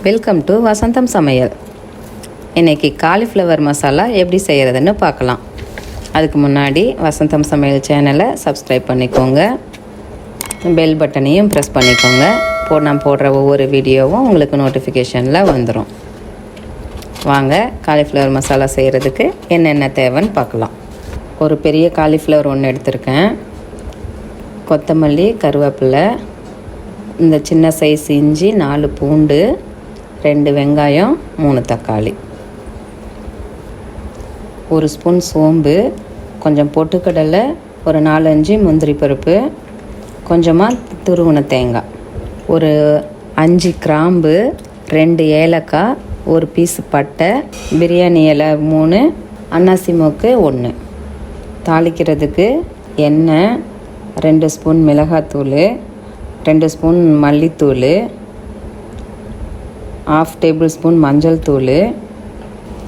Welcome to வசந்தம் சமையல். இன்றைக்கி cauliflower masala எப்படி செய்கிறதுன்னு பார்க்கலாம். அதுக்கு முன்னாடி வசந்தம் சமையல் சேனலை சப்ஸ்கிரைப் பண்ணிக்கோங்க, பெல் பட்டனையும் ப்ரெஸ் பண்ணிக்கோங்க. நான் போடுற ஒவ்வொரு வீடியோவும் உங்களுக்கு நோட்டிஃபிகேஷனில் வந்துடும். வாங்க காலிஃப்ளவர் மசாலா செய்கிறதுக்கு என்னென்ன தேவைன்னு பார்க்கலாம். ஒரு பெரிய காலிஃப்ளவர் ஒன்று எடுத்திருக்கேன். கொத்தமல்லி, கருவேப்பிலை, இந்த சின்ன சைஸ் இஞ்சி, 4 பூண்டு, 2 வெங்காயம், 3 தக்காளி, 1 ஸ்பூன் சோம்பு, கொஞ்சம் பொட்டுக்கடலை, ஒரு 4-5 முந்திரி பருப்பு, கொஞ்சமாக துருவின தேங்காய், ஒரு 5 கிராம்பு, 2 ஏலக்காய், ஒரு பீஸ் பட்டை, பிரியாணி இலை 3, அன்னாசி மொக்கு 1. தாளிக்கிறதுக்கு எண்ணெய், 2 ஸ்பூன் மிளகாத்தூள், 2 ஸ்பூன் மல்லித்தூள், 1/2 டேபிள் ஸ்பூன் மஞ்சள் தூள்,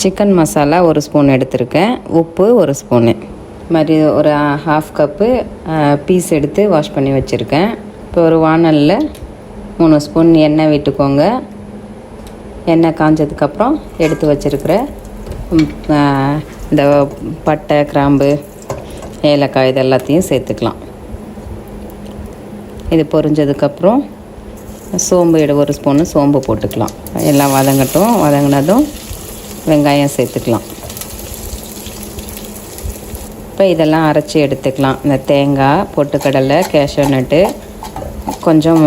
சிக்கன் மசாலா 1 ஸ்பூன் எடுத்திருக்கேன், உப்பு 1 ஸ்பூனு, மாதிரி ஒரு 1/2 கப்பு பீஸ் எடுத்து வாஷ் பண்ணி வச்சுருக்கேன். இப்போ ஒரு வானலில் 3 ஸ்பூன் எண்ணெய் விட்டுக்கோங்க. எண்ணெய் காஞ்சதுக்கப்புறம் எடுத்து வச்சுருக்கிற இந்த பட்டை, கிராம்பு, ஏலக்காய் இது எல்லாத்தையும் சேர்த்துக்கலாம். இது பொரிஞ்சதுக்கப்புறம் சோம்பு 1 ஸ்பூனு சோம்பு போட்டுக்கலாம். எல்லாம் வதங்கட்டும். வதங்கினதும் வெங்காயம் சேர்த்துக்கலாம். இப்போ இதெல்லாம் அரைச்சி எடுத்துக்கலாம். இந்த தேங்காய், பொட்டுக்கடலை, கேஷ்யூ நட்டு, கொஞ்சம்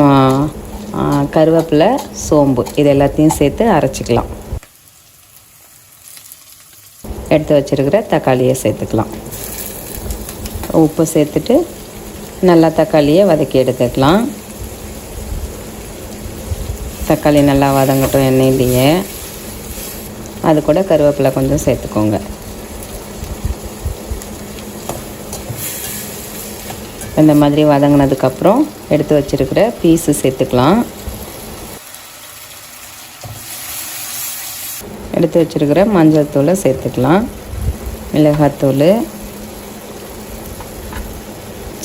கருவேப்பிலை, சோம்பு இது எல்லாத்தையும் சேர்த்து அரைச்சிக்கலாம். எடுத்து வச்சுருக்கிற தக்காளியை சேர்த்துக்கலாம். உப்பு சேர்த்துட்டு நல்லா தக்காளியை வதக்கி எடுத்துக்கலாம். தக்காளி நல்லா வதங்கட்டும் எண்ணெயிலேயே. அது கூட கருவேப்பிலை கொஞ்சம் சேர்த்துக்கோங்க. இந்த மாதிரி வதங்கினதுக்கப்புறம் எடுத்து வச்சுருக்கிற பீஸு சேர்த்துக்கலாம். எடுத்து வச்சுருக்கிற மஞ்சள் தூளை சேர்த்துக்கலாம். மிளகாத்தூள்,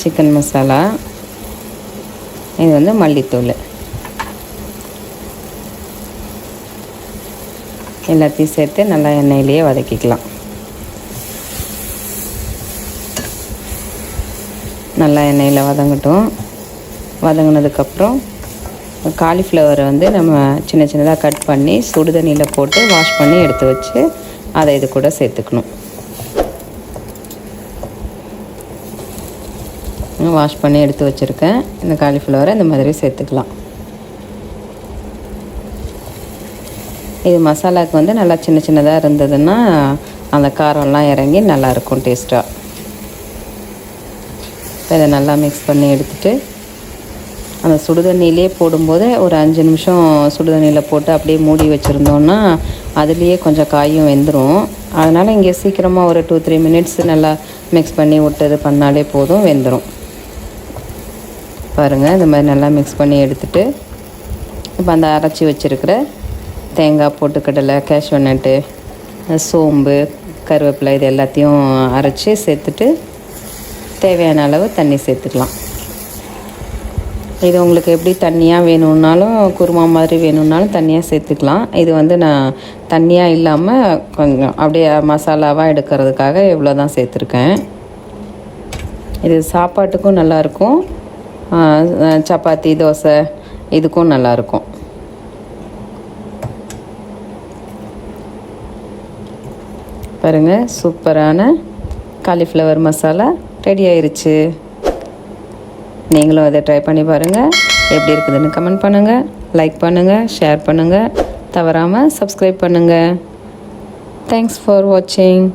சிக்கன் மசாலா, இது மல்லித்தூள், எல்லாத்தையும் சேர்த்து நல்லா எண்ணெயிலேயே வதக்கிக்கலாம். நல்லா எண்ணெயில் வதங்கட்டும். வதங்கினதுக்கப்புறம் காலிஃப்ளவரை நம்ம சின்ன சின்னதாக கட் பண்ணி சுடு தண்ணியில் போட்டு வாஷ் பண்ணி எடுத்து வச்சு அதை இது கூட சேர்த்துக்கணும். வாஷ் பண்ணி எடுத்து வச்சுருக்கேன். இந்த காலிஃப்ளவரை இந்த மாதிரி சேர்த்துக்கலாம். இது மசாலாவுக்கு நல்லா சின்ன சின்னதாக இருந்ததுன்னா அந்த காரம்லாம் இறங்கி நல்லாயிருக்கும் டேஸ்ட்டாக. இப்போ இதை நல்லா மிக்ஸ் பண்ணி எடுத்துகிட்டு அந்த சுடுதண்ணியிலே போடும்போது ஒரு 5 நிமிஷம் சுடுதண்ணியில் போட்டு அப்படியே மூடி வச்சுருந்தோன்னா அதுலேயே கொஞ்சம் காயும் வெந்துடும். அதனால் இங்கே சீக்கிரமாக ஒரு 2-3 மினிட்ஸ் நல்லா மிக்ஸ் பண்ணி விட்டது பண்ணாலே போதும், வெந்துடும். பாருங்கள், இந்த மாதிரி நல்லா மிக்ஸ் பண்ணி எடுத்துகிட்டு இப்போ அந்த அரைச்சி வச்சுருக்கிற தேங்காய், பொட்டுக்கடலை, கேஷ்யூ நட்டு, சோம்பு, கருவேப்பிலை இது எல்லாத்தையும் அரைச்சி சேர்த்துட்டு தேவையான அளவு தண்ணி சேர்த்துக்கலாம். இது உங்களுக்கு எப்படி தண்ணியாக வேணும்னாலும் குருமா மாதிரி வேணும்னாலும் தண்ணியாக சேர்த்துக்கலாம். இது நான் தண்ணியாக இல்லாமல் கொஞ்சம் அப்படியே மசாலாவாக எடுக்கிறதுக்காக இவ்வளோ தான் சேர்த்துருக்கேன். இது சாப்பாட்டுக்கும் நல்லாயிருக்கும், சப்பாத்தி, தோசை இதுக்கும் நல்லாயிருக்கும். பாருங்கள், சூப்பரான காலிஃப்ளவர் மசாலா ரெடி ஆயிருச்சு. நீங்களும் அதை ட்ரை பண்ணி பாருங்கள். எப்படி இருக்குதுன்னு கமெண்ட் பண்ணுங்கள், லைக் பண்ணுங்கள், ஷேர் பண்ணுங்கள், தவறாமல் சப்ஸ்கிரைப் பண்ணுங்கள். தேங்க்ஸ் ஃபார் வாட்சிங்.